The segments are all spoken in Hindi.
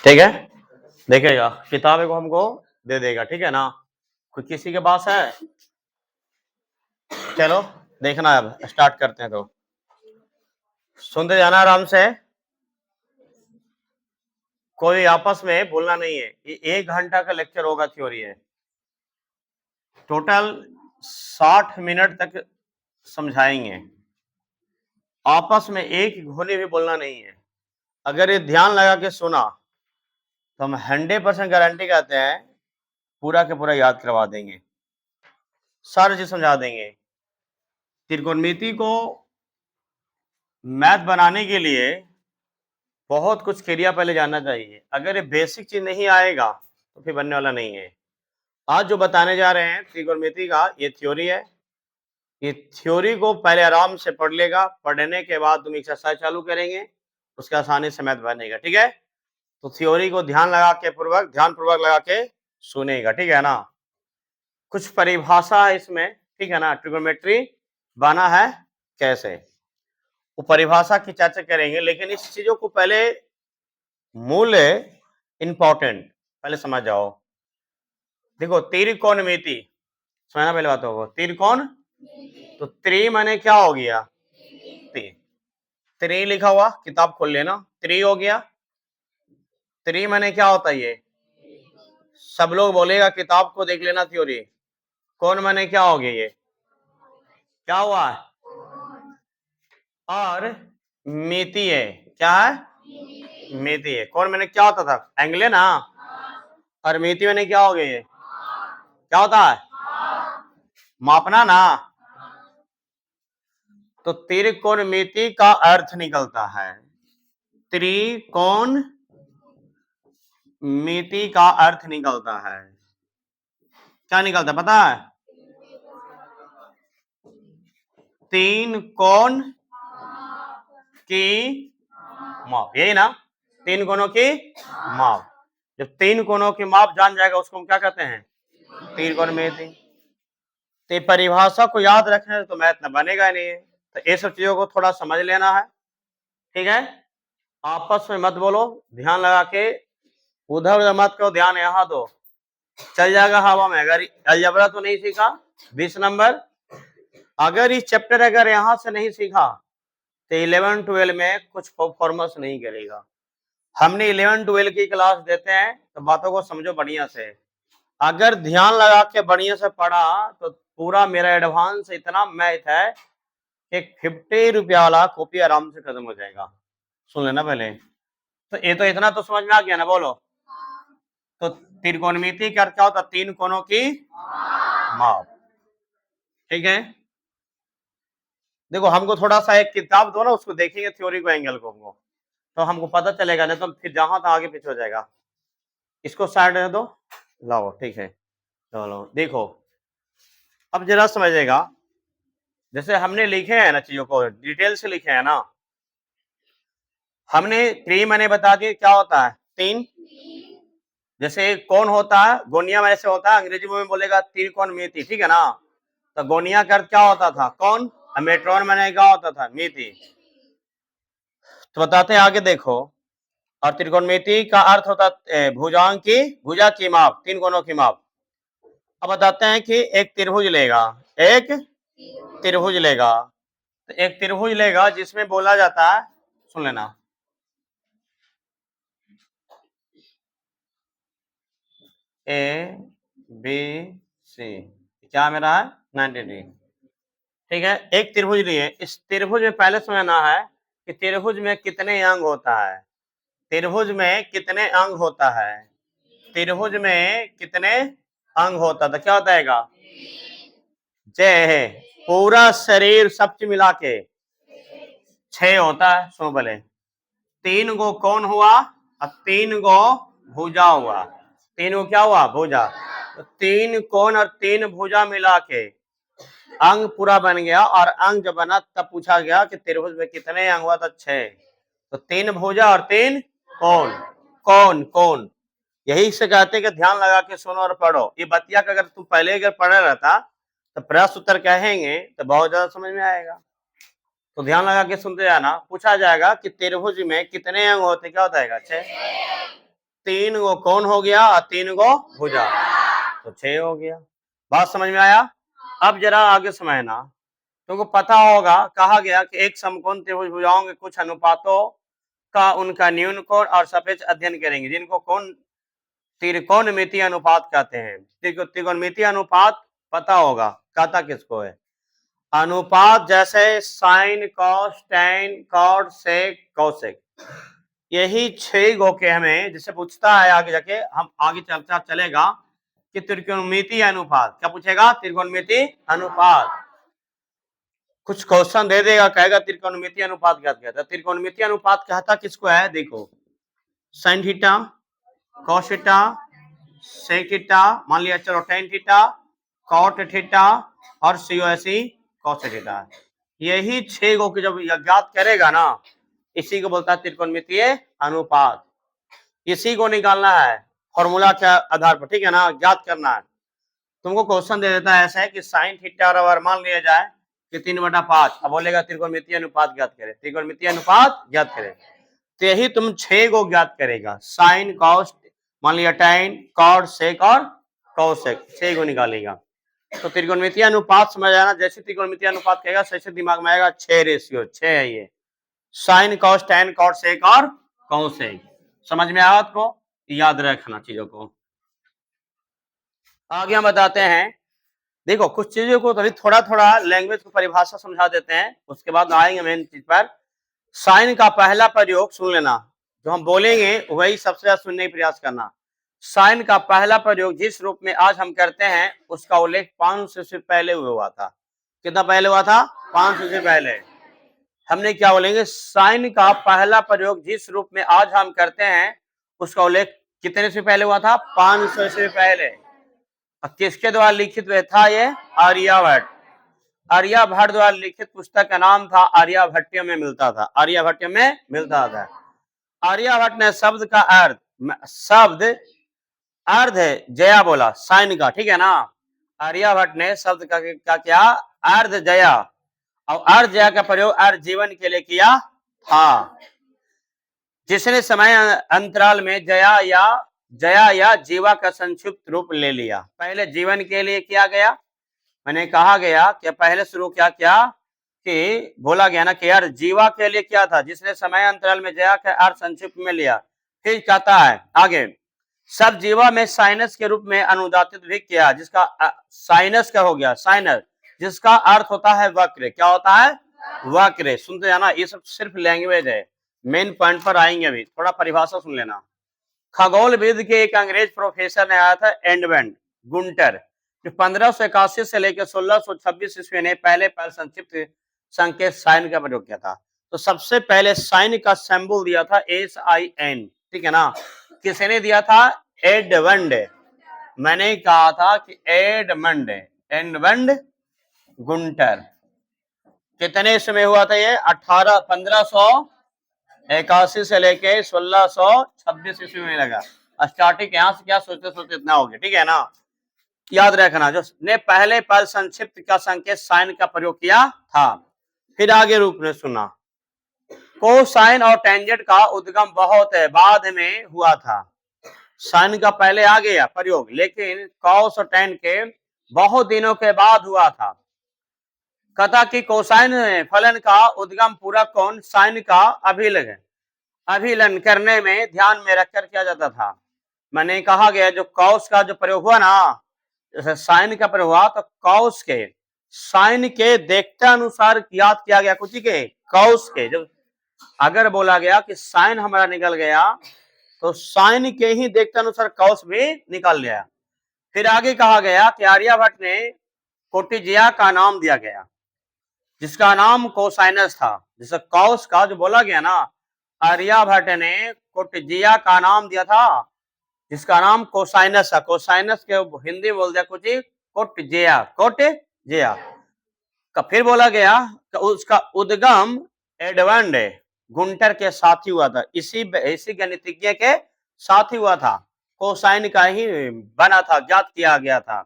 ठीक है, देखेगा किताबें को हमको दे देगा, ठीक है ना। कोई किसी के पास है? चलो देखना, अब स्टार्ट करते हैं, तो सुनते जाना आराम से, कोई आपस में बोलना नहीं है। ये 1 घंटा का लेक्चर होगा, थ्योरी है, टोटल 60 मिनट तक समझाएंगे। आपस में एक घुने भी बोलना नहीं है। अगर ये ध्यान लगा के सुना तो हम 100% गारंटी कहते हैं पूरा के पूरा याद करवा देंगे, सारी चीज समझा देंगे। त्रिकोणमिति को मैथ बनाने के लिए बहुत कुछ क्रिया पहले जानना चाहिए। अगर ये बेसिक चीज नहीं आएगा तो फिर बनने वाला नहीं है। आज जो बताने जा रहे हैं त्रिकोणमिति का, ये थ्योरी है। ये थ्योरी को पहले आराम से पढ़ लेगा, पढ़ने के बाद तुम एक्सरसाइज चालू करेंगे, उसके आसानी से मैथ बनेगा, ठीक है। तो थ्योरी को ध्यान पूर्वक लगा के सुनेगा, ठीक है ना। कुछ परिभाषा है इसमें, ठीक है ना। ट्रिगोनोमेट्री बना है कैसे, वो परिभाषा की चर्चा करेंगे, लेकिन इस चीजों को पहले मूल इंपॉर्टेंट पहले समझ जाओ। देखो त्रिकोणमिति समझना पहले बात होगा। त्रिकोण तो त्रि माने क्या हो गया, त्रि लिखा हुआ, किताब खोल लेना, त्रि हो गया। त्रि माने क्या होता है, ये सब लोग बोलेगा, किताब को देख लेना थ्योरी। कौन माने क्या हो गया, ये क्या हुआ है, और मिति है, क्या है, मिति है। कौन माने क्या होता था, एंगल है ना, और मिति माने क्या हो गया, ये क्या होता है, मापना ना। तो त्रिकोणमिति का अर्थ निकलता है, त्रिकोण मिति का अर्थ निकलता है, क्या निकलता है पता है, तीन कोण की माप, यही ना, तीन कोणों की माप। जब तीन कोणों की माप जान जाएगा उसको हम क्या कहते हैं, त्रिकोणमिति। तो परिभाषा को याद रखने तो मैथ न बनेगा नहीं। तो ये सब चीजों को थोड़ा समझ लेना है, ठीक है। आपस में मत बोलो, ध्यान लगा के, उधर उधर मत करो, ध्यान यहाँ दो, चल जाएगा हवा में। अगर अलजेब्रा तो नहीं सीखा 20 नंबर, अगर इस चैप्टर अगर यहाँ से नहीं सीखा तो 11-12 में कुछ परफॉर्मेंस नहीं करेगा। हमने 11-12 की क्लास देते हैं तो बातों को समझो बढ़िया से। अगर ध्यान लगा के बढ़िया से पढ़ा तो पूरा मेरा एडवांस इतना मैथ है कि 50 रुपया वाला कॉपी आराम से खत्म हो जाएगा। सुन लेना पहले, तो ये तो इतना तो समझ में आ गया ना, बोलो। तो त्रिकोणमिति का अर्थ क्या होता, तीन कोणों की माप, ठीक है। देखो हमको थोड़ा सा एक किताब दो ना, उसको देखेंगे थ्योरी को, एंगल को हमको, तो हमको पता चलेगा, नहीं तो फिर जहां था आगे पीछे हो जाएगा। इसको साइड में दो, लाओ, ठीक है। चलो देखो, अब जरा समझेगा, जैसे हमने लिखे हैं ना, चीजों को डिटेल से लिखे हैं ना। हमने त्रि मैंने बता दिया क्या होता है, तीन। जैसे कौन होता है, गोनिया में ऐसे होता है, अंग्रेजी में बोलेगा त्रिकोणमिति, ठीक है ना। तो गोनिया का अर्थ क्या होता था, कौन, मेट्रोन मैंने क्या होता था, मिति। तो बताते हैं आगे देखो। और त्रिकोणमिति का अर्थ होता है भुजाओं की, भुजा की माप, तीन कोणों की माप। अब बताते हैं कि एक त्रिभुज लेगा, एक त्रिभुज लेगा, तो एक त्रिभुज लेगा जिसमें बोला जाता है, सुन लेना, ए बी सी, क्या मेरा है 90 डिग्री, ठीक है। एक त्रिभुज लिए, इस त्रिभुज में पहले समझना है कि त्रिभुज में कितने अंग होता है, त्रिभुज में कितने अंग होता है, त्रिभुज में कितने अंग होता था, क्या होता है, जय है, पूरा शरीर सब चीज मिला के 6 होता है। सुनो पहले, 3 गो कौन हुआ और 3 गो भुजा हुआ, 3 गो क्या हुआ, भुजा। तो 3 कौन और 3 भुजा मिला के अंग पूरा बन गया, और अंग जब बना तब पूछा गया कि त्रिभुज में कितने अंग हुआ, तो 6। तो 3 भुजा और 3 कौन, कौन कौन, यही से कहते हैं कि ध्यान लगा के सुनो और पढ़ो। ये बतिया का अगर तुम पहले अगर पढ़ा रहता तो प्रश्न उत्तर कहेंगे तो बहुत ज्यादा समझ में आएगा। तो ध्यान लगा के सुनते जाना, पूछा जाएगा कि त्रिभुज में कितने अंग होते, क्या होता है, 6। 3 गो कौन हो गया और 3 गो भुजा, तो 6 हो गया। बात समझ में आया? अब जरा आगे समझना, तुमको पता होगा कहा गया कि एक समकोण त्रिभुज भुजाओं के कुछ अनुपातों का उनका न्यून कोण और सापेक्ष अध्ययन करेंगे, जिनको कौन त्रिकोणमितीय अनुपात कहते हैं। त्रिकोणमितीय अनुपात पता होगा, कहता किसको है? अनुपात जैसे साइन, कॉस, टैन, कॉट, सेक, कोसेक, यही 6 गो के हमें जैसे पूछता है आगे जाके, हम आगे चर्चा चलेगा कि त्रिकोणमितीय अनुपात क्या पूछेगा? त्रिकोणमितीय अनुपात। कुछ क्वेश्चन दे देगा, कहेगा त्रिकोणमितीय अनुपात क्या कहता है। त्रिकोणमितीय अनुपात कहता किसको है? देखो, sine theta, cos theta, sec theta, मान लिया चलो टेन थीटा, कॉट थीटा और सीओएसी कॉस थीटा, यही 6 गो की जब ज्ञात करेगा ना, इसी को बोलता है त्रिकोणमितीय अनुपात। इसी को निकालना है फॉर्मूला के आधार पर, ठीक है ना, ज्ञात करना है। तुमको क्वेश्चन दे देता है ऐसा है कि साइन थीटा बराबर मान लिया जाए कि 3/5, अब बोलेगा त्रिकोणमितीय अनुपात ज्ञात करें, त्रिकोणमितीय अनुपात ज्ञात करें, तो यही तुम 6 को ज्ञात करेगा, साइन, कॉस, मान लिया टैन, कॉट, सेक और कोसेक, 6 को निकालेगा। तो त्रिकोणमितीय अनुपात समझ आना, जैसे त्रिकोणमितीय अनुपात कहेगा जैसे दिमाग में आएगा 6 रेशियो 6 है ये, साइन, कॉस, टैन, कॉट, सेक और कोसेक। समझ में आया आपको? याद रखना चीजों को। आगे हम बताते हैं, देखो कुछ चीजों को तो थोड़ा थोड़ा लैंग्वेज को परिभाषा समझा देते हैं, उसके बाद आएंगे मेन चीज पर। साइन का पहला प्रयोग सुन लेना, जो हम बोलेंगे वही सबसे ज्यादा सुनने का प्रयास करना। साइन का पहला प्रयोग जिस रूप में आज हम करते हैं उसका उल्लेख 500 से पहले हुआ था। कितना पहले हुआ था? 500 से पहले। हमने क्या बोलेंगे? साइन का पहला प्रयोग जिस रूप में आज हम करते हैं उसका उल्लेख कितने से पहले हुआ था? 500 से पहले। किसके द्वारा लिखित हुआ था ये? आर्यभट्ट। आर्यभट्ट द्वारा लिखित पुस्तक का नाम था आर्यभट्टियम में मिलता था, आर्यभट्टियम में मिलता था। आर्यभट्ट ने शब्द का अर्ध जया बोला साइन का, ठीक है ना। आर्यभट्ट ने शब्द का क्या? अर्ध जया, और अर्ध जया का प्रयोग अर्ध जीवन के लिए किया था, जिसने समय अंतराल में जया या जीवा का संक्षिप्त रूप ले लिया। पहले जीवन के लिए किया गया, मैंने कहा गया कि पहले शुरू क्या कि बोला गया ना कि यार जीवा के लिए क्या था, जिसने समय अंतराल में जया का अर्थ संक्षिप्त में लिया। फिर कहता है आगे, सब जीवा में साइनस के रूप में अनुदातित भी किया, जिसका साइनस का हो गया साइनस, जिसका अर्थ होता है वक्र। क्या होता है? वक्र। सुनते जाना, ये सब सिर्फ लैंग्वेज है, मेन पॉइंट पर आएंगे। अभी थोड़ा परिभाषा सुन लेना। खगोल विद के एक अंग्रेज प्रोफेसर ने आया था एडमंड गुंटर, जो 1581 से लेकर 1626 ईस्वी ने पहले संक्षिप्त संकेत साइन का प्रयोग किया था। तो सबसे पहले साइन का सिंबल दिया था SIN, ठीक है ना। किसने दिया था? एडमंड। मैंने कहा था कि एडमंड गुंटर। कितने समय हुआ था ये? 1581 से लेके 1626 ईस्वी में लगा। स्टार्टिंग यहाँ से क्या सोचते सोचते इतना हो गया, ठीक है ना। याद रखना, जो ने पहले पल संक्षिप्त का संकेत साइन का प्रयोग किया था। फिर आगे रूप में सुना, कोसाइन और टेंजेंट का उद्गम बहुत बाद में हुआ था। साइन का पहले आ गया प्रयोग, लेकिन कॉस और टेन के बहुत दिनों के बाद हुआ था। कथा कि कोसाइन फलन का उद्गम पूरा कोण साइन का अभिलन करने में ध्यान में रखकर किया जाता था। मैंने कहा गया जो कॉस का जो प्रयोग हुआ ना, जैसे साइन का प्रयोग हुआ, तो कॉस के साइन के देखते अनुसार याद किया गया कुछ के कॉस के। जब अगर बोला गया कि साइन हमारा निकल गया, तो साइन के ही देखते अनुसार कॉस भी निकल गया। फिर आगे कहा गया कि आर्यभट्ट ने कोटिजिया का नाम दिया गया, जिसका नाम कोसाइनस था। जैसे कॉस का जो बोला गया ना, आर्यभट्ट ने कोटिजिया का नाम दिया था, जिसका नाम कोसाइनस है। कोसाइनस के हिंदी बोल दिया कुछ कोटिजिया का। फिर बोला गया कि उसका उद्गम एडमंड गुंटर के साथ ही हुआ था, इसी गणितज्ञ के साथ ही हुआ था। कोसाइन का ही बना था, ज्ञात किया गया था।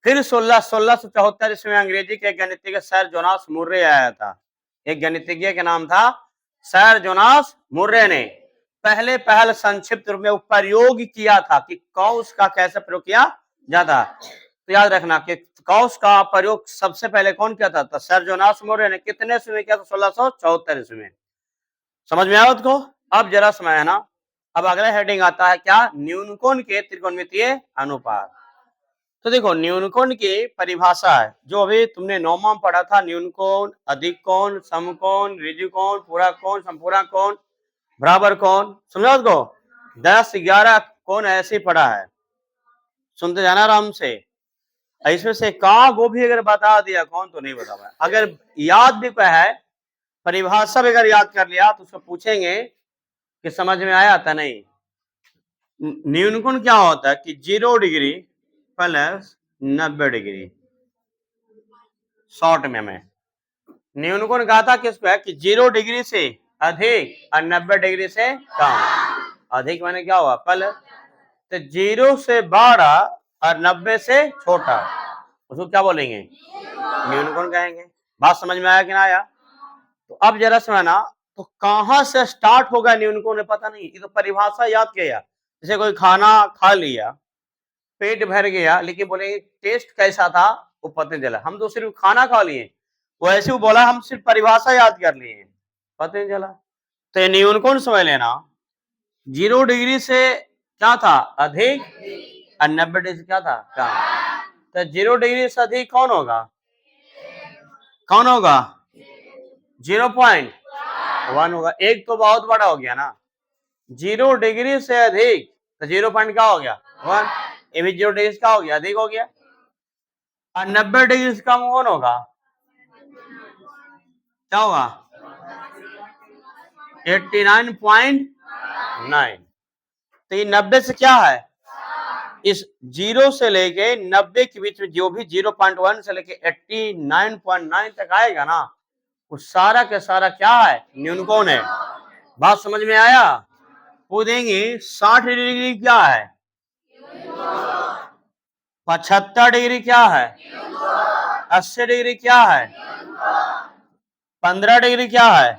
फिर 1674 ईस्वी में अंग्रेजी के गणितज्ञ सर जोनास मुर्रे आया था। एक गणितज्ञ के नाम था सर जोनास मुर्रे ने पहल संक्षिप्त रूप में प्रयोग किया था कि कौश का कैसे प्रयोग किया जाता है। तो याद रखना कि कौश का प्रयोग सबसे पहले कौन किया था? सर जोनास मौर्य ने कितने ईस्वी में किया था? 1674 ईस्वी में। समझ में आया उसको? अब जरा समय है ना, अब अगला हेडिंग आता है क्या? न्यूनकोण के त्रिकोणमितीय अनुपात। तो देखो न्यूनकोण की परिभाषा है जो अभी तुमने नौमा में पढ़ा था, न्यूनकोण, अधिक कोण, समकोण, ऋजुकोण, पूरा कोण, संपूर्ण कोण, बराबर कोण। समझा उसको? 10-11 कोण ऐसे ही पढ़ा है, सुनते जाना आराम से। इसमें से का वो भी अगर बता दिया कौन तो नहीं बता पाया। अगर याद भी कोई है, परिभाषा भी अगर याद कर लिया तो उसको पूछेंगे कि समझ में आया था नहीं। न्यूनकोण क्या होता है कि 0 डिग्री प्लस 90 डिग्री। शॉर्ट में हमें न्यूनकोण कहा था किसको है कि 0 डिग्री से अधिक और 90 डिग्री से कम। अधिक माने क्या हुआ? प्लस। तो 0 से बड़ा और 90 से छोटा, उसको क्या बोलेंगे? न्यूनकोण कहेंगे। बात समझ में आया कि ना आया? तो अब जरा समझना, तो कहां से स्टार्ट होगा न्यूनकोण पता नहीं, ये तो परिभाषा याद किया। जैसे कोई खाना खा लिया, पेट भर गया, लेकिन बोले टेस्ट कैसा था वो पता नहीं चला। हम तो सिर्फ खाना खा लिए, वैसे वो बोला हम सिर्फ परिभाषा याद कर लिए, पता नहीं चला। तो न्यूनकोण समझ लेना, 0 डिग्री से क्या था? अधिक, और 90 डिग्री से क्या था? कम। तो 0 डिग्री से अधिक कौन होगा? कौन होगा? 0.1 होगा। एक तो बहुत बड़ा हो गया ना। 0 डिग्री से अधिक तो 0 पॉइंट क्या हो गया? 1। ये भी 0 डिग्री से क्या हो गया? अधिक हो गया। और 90 डिग्री से कम कौन होगा? क्या होगा? 89.9। तो ये 90 से क्या है? इस 0 से लेके 90 के बीच में जो भी 0.1 से लेके 89.9 तक आएगा ना, वो सारा के सारा क्या है? न्यूनकोण है। बात समझ में आया? वो देंगे 60 डिग्री क्या है? 75 डिग्री क्या है? 80 डिग्री क्या है? 15 डिग्री क्या है?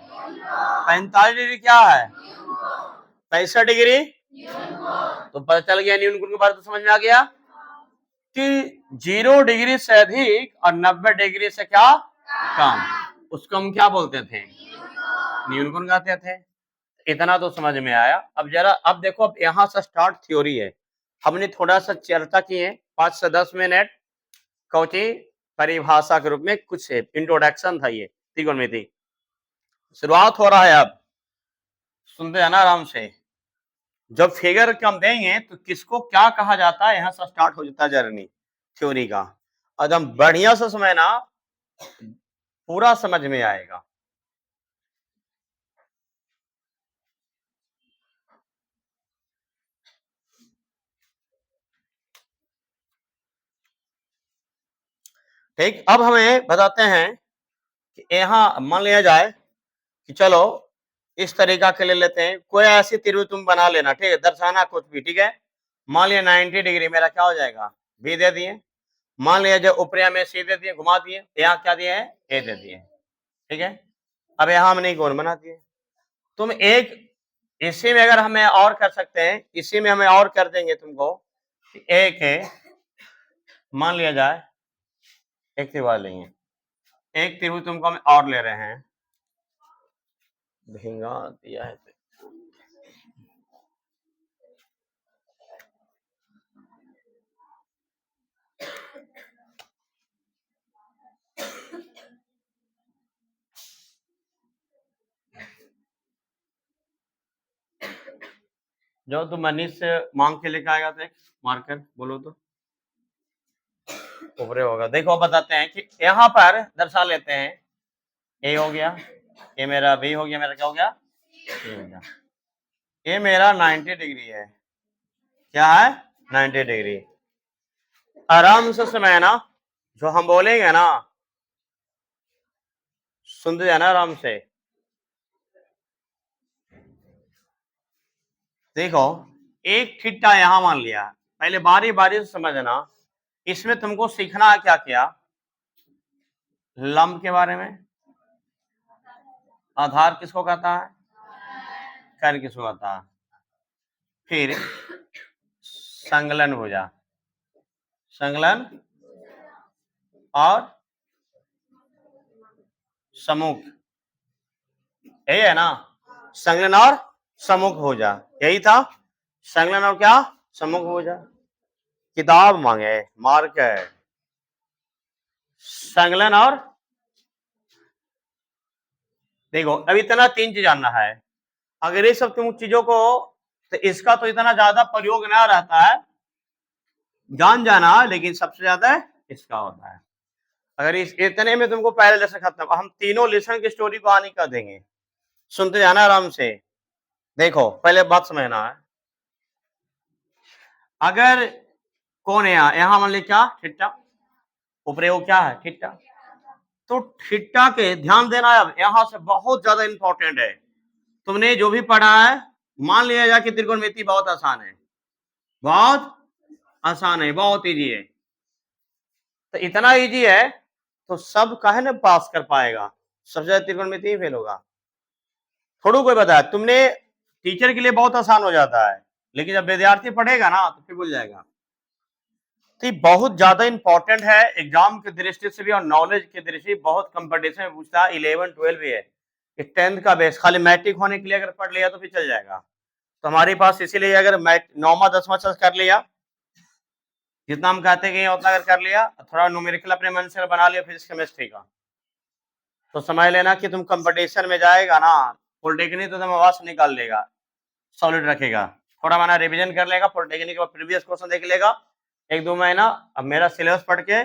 45 डिग्री क्या है? 65 डिग्री। तो पता चल गया न्यूनकोण के बारे में, तो समझ में आ गया कि 0 डिग्री से अधिक और 90 डिग्री से क्या? कम, उसको हम क्या बोलते थे? न्यूनकोण कहते थे। इतना तो समझ में आया। अब जरा अब देखो, अब यहां से स्टार्ट थ्योरी है। हमने थोड़ा सा चर्चा की है 5 से 10 मिनट कौची परिभाषा के रूप में, कुछ इंट्रोडक्शन था ये त्रिकोणमिति। शुरुआत हो रहा है, अब सुनते जाना आराम से। जब फिगर कम देंगे तो किसको क्या कहा जाता है, यहां से स्टार्ट हो जाता है जर्नी थ्योरी का। एकदम बढ़िया से समझना, पूरा समझ में आएगा। ठीक, अब हमें बताते हैं कि यहाँ मान लिया जाए कि चलो इस तरीका के ले लेते हैं, कोई ऐसी त्रिभुज तुम बना लेना, ठीक है, दर्शाना कुछ भी, ठीक है। मान लिया 90 डिग्री मेरा क्या हो जाएगा? बी दे दिए। मान लिया जो ऊपरिया में सी दे दिए, घुमा दिए, यहाँ क्या दिए है? ए दे दिए, ठीक है। अब यहाँ हमने कोण बना दिए। तुम एक इसी में अगर हमें और कर सकते हैं, इसी में हमें और कर देंगे तुमको, एक है, मान लिया जाए एक त्रिभुज लेंगे, एक त्रिभुज तुमको हम और ले रहे हैं, भिंगा दिया है। जो तुम मनीष से मांग के लेके आएगा तो एक मार्कर बोलो तो ऊपरे होगा। देखो बताते हैं कि यहाँ पर दर्शा लेते हैं, ए हो गया, ये मेरा बी हो गया, मेरा क्या हो गया? ए हो गया। ये मेरा 90 डिग्री है, क्या है? 90 डिग्री। आराम से समय ना, जो हम बोलेंगे ना सुनते जाना आराम से। देखो एक थीटा यहां मान लिया, पहले बारी बारी से समझना। इसमें तुमको सीखना है क्या क्या? लंब के बारे में, आधार किसको कहता है, कर्ण किसको कहता है, फिर संलग्न भुजा, संलग्न और सम्मुख, यही है ना, संलग्न और सम्मुख भुजा, यही था, संलग्न और क्या, सम्मुख भुजा। किताब मांगे, मार्कर, संलग्न और, देखो अब इतना 3 चीज जानना है। अगर ये सब तुम चीजों को, तो इसका तो इतना ज्यादा प्रयोग ना रहता है, जान जाना, लेकिन सबसे ज्यादा इसका होता है। अगर इस इतने में तुमको पहले लेसन खत्म, हम तीनों लेसन की स्टोरी को आने कर देंगे, सुनते जाना आराम से। देखो पहले बात समझना है, अगर कौन है यहाँ मान ली क्या, ठिट्टा, ऊपर वो क्या है, ठिट्टा, तो ठिट्टा के ध्यान देना, अब यहाँ से बहुत ज्यादा इंपॉर्टेंट है। तुमने जो भी पढ़ा है, मान लिया जाए कि त्रिकोणमिति बहुत आसान है, बहुत आसान है, बहुत इजी है, तो इतना इजी है तो सब काहे ना पास कर पाएगा, सबसे ज्यादा त्रिकोणमिति ही फेल होगा। थोड़ा कोई बताया, तुमने टीचर के लिए बहुत आसान हो जाता है, लेकिन जब विद्यार्थी पढ़ेगा ना तो फिर भूल जाएगा। तो ये बहुत ज्यादा इंपॉर्टेंट है, एग्जाम की दृष्टि से भी और नॉलेज की दृष्टि, बहुत कंपटीशन में पूछता है, 11 12 भी है, 10th का बेस, खाली मैट्रिक होने के लिए अगर पढ़ लिया तो फिर चल जाएगा। तो हमारे पास इसीलिए अगर 9वां 10वां कर लिया, जितना हम कहते हैं उतना अगर कर लिया, थोड़ा न्यूमेरिकल अपने मन से बना लिया फिजिक्स केमिस्ट्री का, तो समझ लेना कि तुम कंपटीशन में जाएगा ना, पॉलिटेक्निक तो तुम आवाज निकाल लेगा, सॉलिड रखेगा, थोड़ा माना रिवीजन कर लेगा, पॉलिटेक्निक का प्रीवियस क्वेश्चन देख लेगा 1-2 महीना, अब मेरा सिलेबस पढ़ के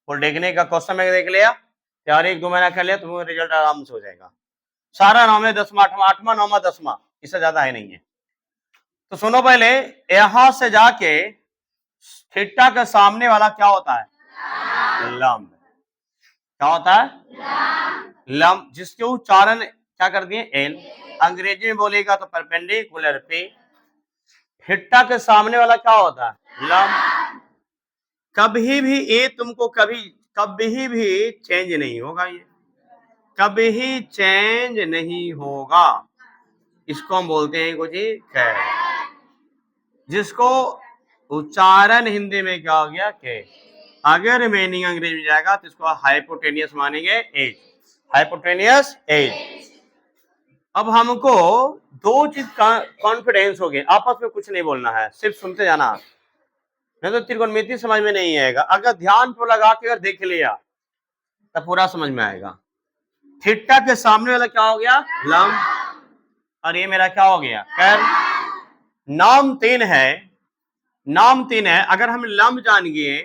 पॉलिटेक्निक का क्वेश्चन में देख लिया, तैयारी 1-2 महीना कर लिया, तुम्हें रिजल्ट आराम से हो जाएगा। सारा 9वें 10वां 8वां 9वां 10वां, इससे ज्यादा है नहीं है। तो सुनो पहले, यहां से जाके थीटा के सामने वाला क्या होता है, लंब, क्या होता है, लंब, जिसके उच्चारण क्या कर दिए, एल, अंग्रेजी में बोलेगा तो परपेंडिकुलर पे। थीटा के सामने वाला क्या होता है, लंब। कभी भी ये तुमको कभी भी चेंज नहीं होगा, ये कभी ही चेंज नहीं होगा, इसको हम बोलते हैं कुछ कै, जिसको उच्चारण हिंदी में क्या हो गया, के। अगर मीनिंग अंग्रेजी में जाएगा तो इसको हाइपोटेनियस मानेंगे, एज, हाइपोटेनियस एज। अब हमको 2 चीज का कॉन्फिडेंस हो गया, आपस में कुछ नहीं बोलना है, सिर्फ सुनते जाना, नहीं तो त्रिकोणमिति समझ में नहीं आएगा। अगर ध्यान को लगा के अगर देख लिया तो पूरा समझ में आएगा। थीटा के सामने वाला क्या हो गया, लंब, और ये मेरा क्या हो गया, कर्व। नाम 3 है, नाम 3 है, अगर हम लंब जान गए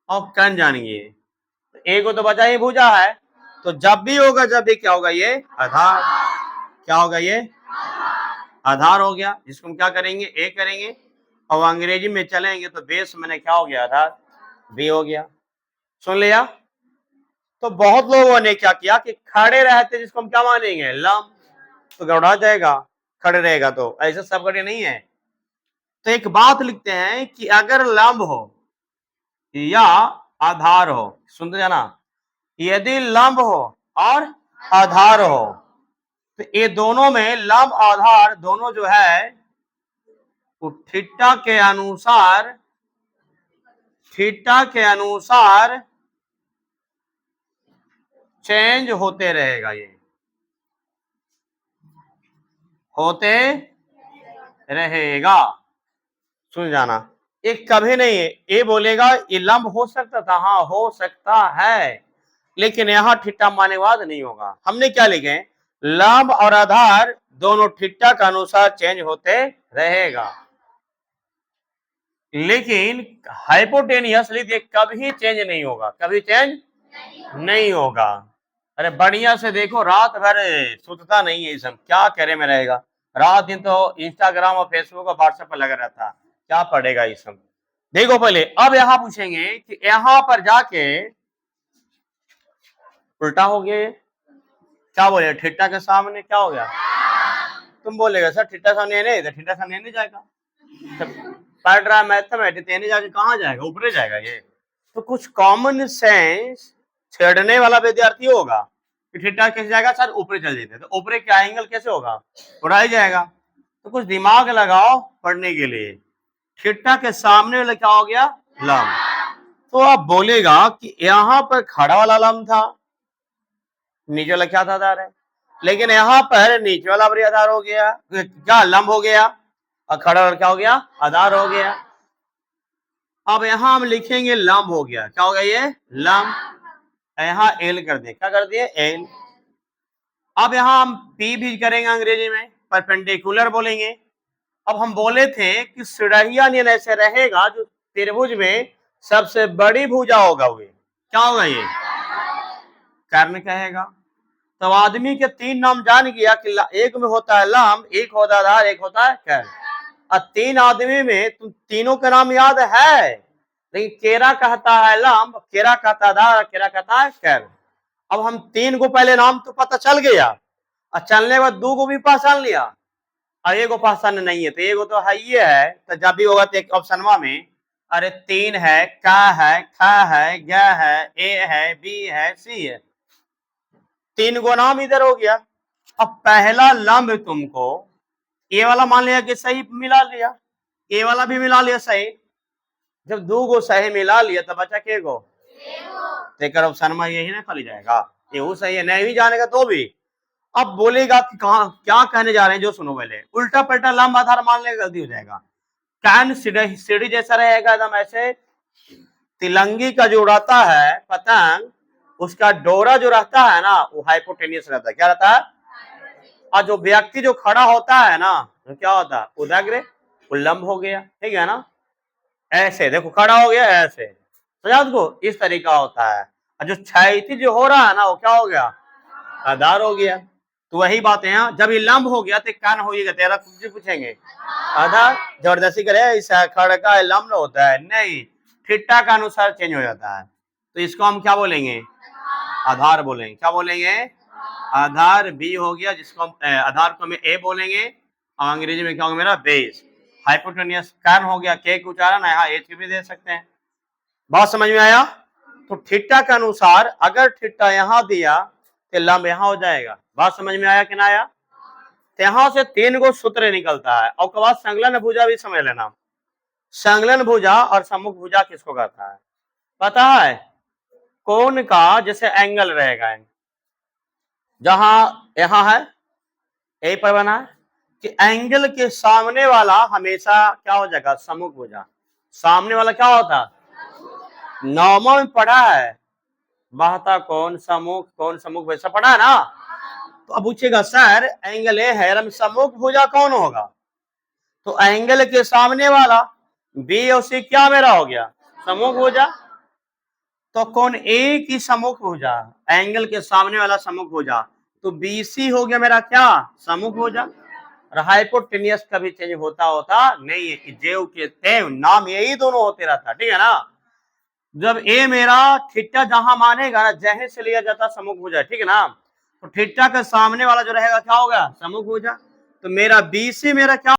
और कर्ण जान गए तो एक तो बचा ही भुजा है, तो जब भी होगा, जब भी क्या होगा, ये आधार, क्या होगा, ये आधार हो गया, जिसको हम क्या करेंगे, ए करेंगे, और अंग्रेजी में चलेंगे तो बेस मैंने क्या हो गया, आधार, बी हो गया। सुन लिया। तो बहुत लोगों ने क्या किया कि खड़े रहते जिसको हम क्या मानेंगे, लंब, तो गड़बड़ा जाएगा, खड़े रहेगा तो, ऐसा सब खड़े नहीं है। तो एक बात लिखते हैं कि अगर लंब हो या आधार हो, सुनते जाना, यदि लंब हो और आधार हो तो ये दोनों में, लंब आधार दोनों जो है वो थीटा के अनुसार, थीटा के अनुसार चेंज होते रहेगा, ये होते रहेगा, सुन जाना। एक कभी नहीं है ये बोलेगा ये लंब हो सकता था, हाँ हो सकता है, लेकिन यहां थीटा मान्यवाद नहीं होगा। हमने क्या लिखे, लंब और आधार दोनों थीटा के अनुसार चेंज होते रहेगा, लेकिन हाइपोटेनियस लिखे कभी चेंज नहीं होगा, कभी चेंज नहीं होगा। अरे बढ़िया से देखो, रात भर सुतता नहीं है, सब क्या करे में रहेगा, रात दिन तो इंस्टाग्राम और फेसबुक और व्हाट्सएप पर लगा रहता, क्या पढ़ेगा ये सब। देखो पहले, अब यहां पूछेंगे कि यहां पर जाके उल्टा हो गया, क्या बोले, थीटा के सामने क्या हो गया, तुम बोलेगा सर थीटा सामने नहीं, तो थीटा सामने नहीं जाएगा, पढ़ रहा मैथमेटिक्स यानी जाके कहां जाएगा, ऊपर जाएगा ये। तो कुछ कॉमन सेंस छेड़ने वाला विद्यार्थी होगा कि थीटा कैसे जाएगा, सर ऊपर चल जाते, तो ऊपर क्या एंगल कैसे होगा, उड़ा ही जाएगा। तो कुछ दिमाग लगाओ पढ़ने के लिए। थीटा के सामने वाला क्या हो गया? लंब। तो आप बोलेगा कि यहां पर खड़ा वाला लंब था, नीचे वाला क्या था? आधार है। लेकिन यहां पर नीचे वाला भी आधार हो गया, क्या लंब हो गया, और खड़ा वाला क्या हो गया? आधार हो गया। अब यहां हम लिखेंगे लंब हो गया। क्या हो गया? ये लंब। यहां एल कर दिए। क्या कर दिए? एल। अब यहां हम पी भी करेंगे, अंग्रेजी में परपेंडिकुलर बोलेंगे। अब हम बोले थे कि सुरहिया नियन ऐसे रहेगा, जो त्रिभुज में सबसे बड़ी भुजा होगा वे क्या होगा? ये कर्ण कहेगा। तो आदमी के तीन नाम जान गया कि एक में होता है लंब, एक होता है आधार, एक होता है कर्ण। और तीन आदमी में तुम तीनों का नाम याद है, लेकिन केरा कहता है लंब, केरा कहता है आधार, केरा कहता है कर्ण। अब हम तीन को पहले नाम तो पता चल गया, और चलने के बाद दो को भी पहचान लिया, और एक को पहचान नहीं है, तो एक तो है ये है। तो जब भी होगा तो एक ऑप्शनवा में अरे तीन है, का है, ख है, ग है, ए है, बी है, सी है, तीन को नाम इधर हो गया। अब पहला लंब तुमको ए वाला मान लिया कि सही मिला लिया, ए वाला भी मिला लिया सही। जब दो गो सही मिला लिया तब बचा के गो तेकर ऑप्शन में यही ना खाली जाएगा, ये सही है, नहीं भी जानेगा तो भी। अब बोलेगा कि कहा क्या कहने जा रहे हैं, जो सुनो पहले। उल्टा पलटा लंब आधार मान लेगा, गलती हो जाएगा। कैन सीढ़ी जैसा रहेगा एकदम ऐसे। तिलंगी का जो उड़ाता है पतंग, उसका डोरा जो रहता है ना, वो हाइपोटेनियस रहता है। क्या रहता है? और जो व्यक्ति जो खड़ा होता है ना, तो क्या होता है? उदाग्र उल्लंब हो गया। ठीक है ना? ऐसे देखो, खड़ा हो गया ऐसे, समझा उसको? इस तरीका होता है। और जो क्षैतिज जो हो रहा है ना, वो क्या हो गया? आधार हो गया। तो वही बात है यहाँ, जब ये लंब हो गया तो कान होइएगा, तेरा कुछ पूछेंगे आधार। जबरदस्ती करे ऐसा खड़का लंब होता है नहीं, थीटा का अनुसार चेंज हो जाता है। तो इसको हम क्या बोलेंगे? आधार बोलेंगे। क्या बोलेंगे? आधार बी हो गया, जिसको हम आधार को हम ए बोलेंगे, और अंग्रेजी में क्या होगा मेरा? बेस। हाइपोटेनियस कान हो गया, के का उच्चारण यहाँ एच भी दे सकते हैं। बात समझ में आया? तो थीटा के अनुसार अगर थीटा यहाँ दिया तो लंब यहाँ हो जाएगा। बात समझ में आया कि ना आया? तो यहां से तीन गो सूत्र निकलता है। और बाद संलग्न भुजा भी समझ लेना। संलग्न भुजा और सम्मुख भुजा किसको कहता है पता है? कोण का जैसे एंगल रहेगा, जहां यहां है यही पर बना है कि एंगल के सामने वाला हमेशा क्या हो जाएगा? सम्मुख भुजा। सामने वाला क्या होता? नौमा में पढ़ा है, बहता कौन सम्मुख वैसा पढ़ा है ना। तो अब पूछेगा सर एंगल ए है, सम्मुख भुजा कौन होगा? तो एंगल के सामने वाला बी और सी क्या मेरा हो गया? सम्मुख भुजा। तो कौन ए की सम्मुख भुजा, एंगल के सामने वाला सम्मुख भुजा, तो बीसी हो गया मेरा क्या? सम्मुख भुजा। और हाइपोटेनियस कभी चेंज होता नहीं है कि जेव के तेव नाम यही दोनों होते रहता। ठीक है ना? जब ए मेरा थीटा जहां मानेगा ना, जहे से लिया जाता सम्मुख भुजा। ठीक है ना? तो थीटा के सामने वाला जो रहेगा क्या होगा? सम्मुख भुजा। तो मेरा बीसी मेरा क्या